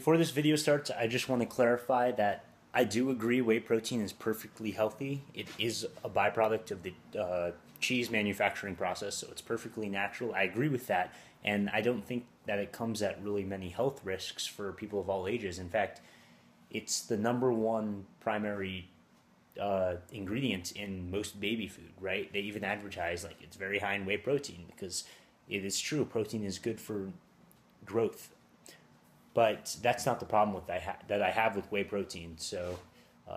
Before this video starts, I just want to clarify that I do agree whey protein is perfectly healthy. It is a byproduct of the cheese manufacturing process, so it's perfectly natural. I agree with that, and I don't think that it comes at really many health risks for people of all ages. In fact, it's the number one primary ingredient in most baby food, right? They even advertise like it's very high in whey protein because it is true. Protein is good for growth. But that's not the problem that I have with whey protein. So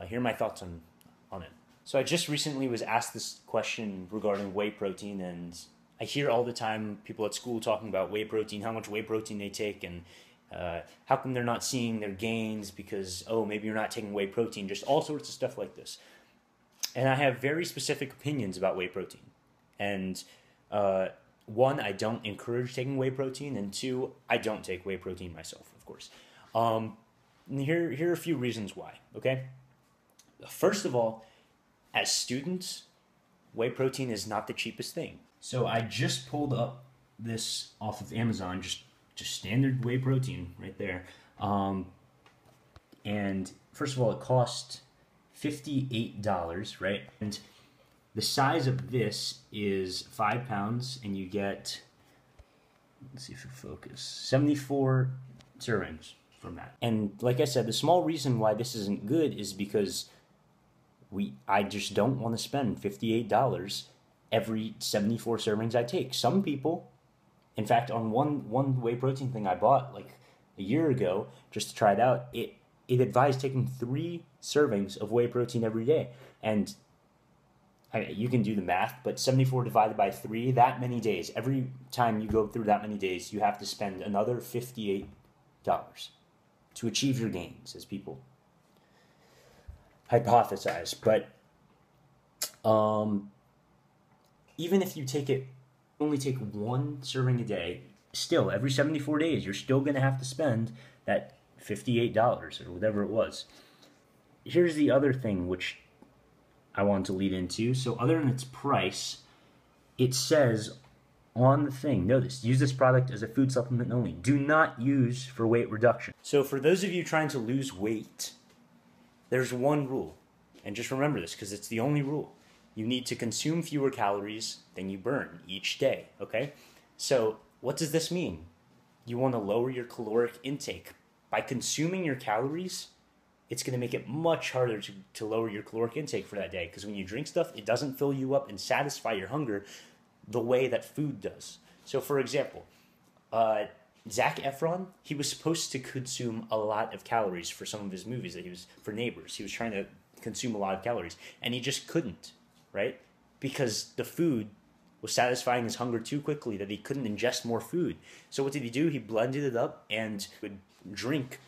here are my thoughts on it. So I just recently was asked this question regarding whey protein, and I hear all the time people at school talking about whey protein, how much whey protein they take, and how come they're not seeing their gains because, oh, maybe you're not taking whey protein, just all sorts of stuff like this. And I have very specific opinions about whey protein. And one, I don't encourage taking whey protein, and two, I don't take whey protein myself, of course. And here are a few reasons why, okay? First of all, as students, whey protein is not the cheapest thing. So I just pulled up this off of Amazon, just standard whey protein right there. And first of all, it cost $58, right? And the size of this is 5 pounds, and you get, let's see if you focus, 74 servings from that. And like I said, the small reason why this isn't good is because I just don't want to spend $58 every 74 servings I take. Some people, in fact, on one whey protein thing I bought like a year ago just to try it out, it advised taking 3 servings of whey protein every day. And you can do the math, but 74 divided by 3, that many days. Every time you go through that many days, you have to spend another $58 to achieve your gains, as people hypothesize. But even if you only take 1 serving a day, still, every 74 days, you're still going to have to spend that $58 or whatever it was. Here's the other thing which I wanted to lead into. So other than its price, it says on the thing, notice, use this product as a food supplement only. Do not use for weight reduction. So for those of you trying to lose weight, there's one rule. And just remember this because it's the only rule. You need to consume fewer calories than you burn each day, okay? So what does this mean? You want to lower your caloric intake. By consuming your calories, it's going to make it much harder to lower your caloric intake for that day, because when you drink stuff, it doesn't fill you up and satisfy your hunger the way that food does. So for example, Zac Efron, he was supposed to consume a lot of calories for some of his movies for Neighbors. He was trying to consume a lot of calories, and he just couldn't, right? Because the food was satisfying his hunger too quickly that he couldn't ingest more food. So what did he do? He blended it up and would drink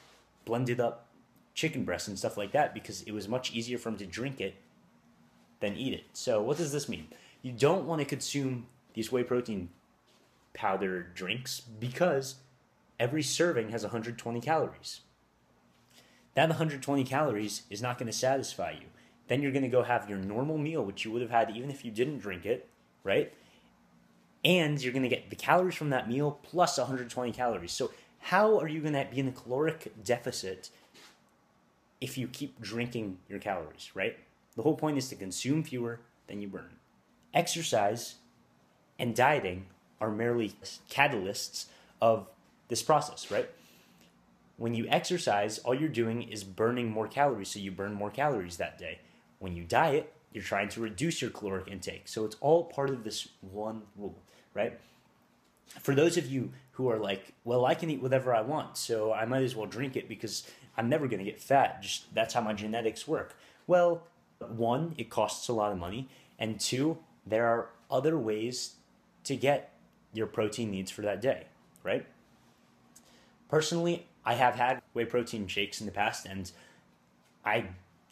blended up chicken breasts and stuff like that because it was much easier for him to drink it than eat it. So what does this mean? You don't want to consume these whey protein powder drinks because every serving has 120 calories. That 120 calories is not going to satisfy you. Then you're going to go have your normal meal, which you would have had even if you didn't drink it, right? And you're going to get the calories from that meal plus 120 calories. So how are you going to be in a caloric deficit if you keep drinking your calories, right? The whole point is to consume fewer than you burn. Exercise and dieting are merely catalysts of this process, right? When you exercise, all you're doing is burning more calories, so you burn more calories that day. When you diet, you're trying to reduce your caloric intake. So it's all part of this one rule, right? For those of you who are like, well, I can eat whatever I want, so I might as well drink it because I'm never going to get fat. Just that's how my genetics work. Well, one, it costs a lot of money, and two, there are other ways to get your protein needs for that day, right? Personally, I have had whey protein shakes in the past, and I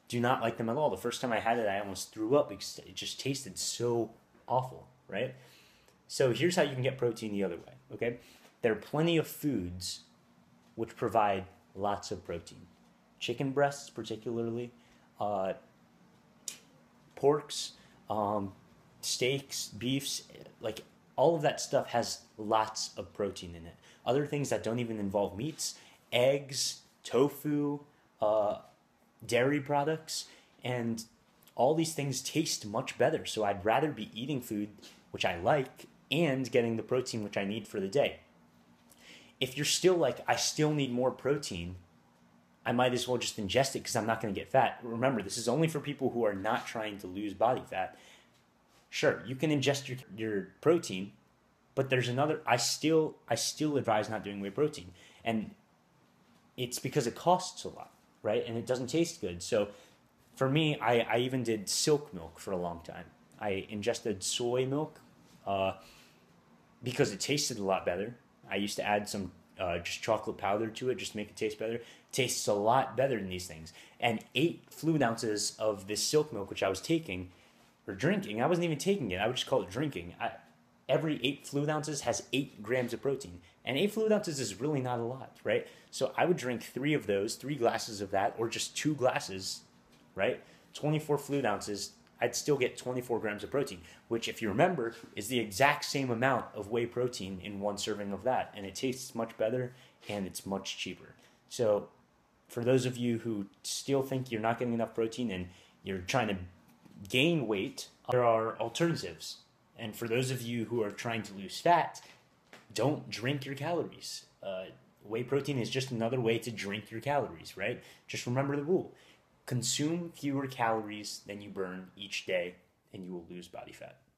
do not like them at all. The first time I had it, I almost threw up because it just tasted so awful, right? So here's how you can get protein the other way, okay? There are plenty of foods which provide lots of protein. Chicken breasts particularly, porks, steaks, beefs, like all of that stuff has lots of protein in it. Other things that don't even involve meats, eggs, tofu, dairy products, and all these things taste much better. So I'd rather be eating food which I like and getting the protein which I need for the day. If you're still like, I still need more protein, I might as well just ingest it because I'm not going to get fat. Remember, this is only for people who are not trying to lose body fat. Sure, you can ingest your protein, but there's another. I still advise not doing whey protein, and it's because it costs a lot, right? And it doesn't taste good. So for me, I even did silk milk for a long time. I ingested soy milk because it tasted a lot better. I used to add some just chocolate powder to it just to make it taste better. It tastes a lot better than these things. And 8 fluid ounces of this silk milk, which I was taking or drinking, I wasn't even taking it. I would just call it drinking. Every 8 fluid ounces has 8 grams of protein. And 8 fluid ounces is really not a lot, right? So I would drink 3 of those, 3 glasses of that, or just 2 glasses, right? 24 fluid ounces, I'd still get 24 grams of protein, which, if you remember, is the exact same amount of whey protein in one serving of that. And it tastes much better, and it's much cheaper. So for those of you who still think you're not getting enough protein and you're trying to gain weight, there are alternatives. And for those of you who are trying to lose fat, don't drink your calories. Whey protein is just another way to drink your calories, right? Just remember the rule. Consume fewer calories than you burn each day, and you will lose body fat.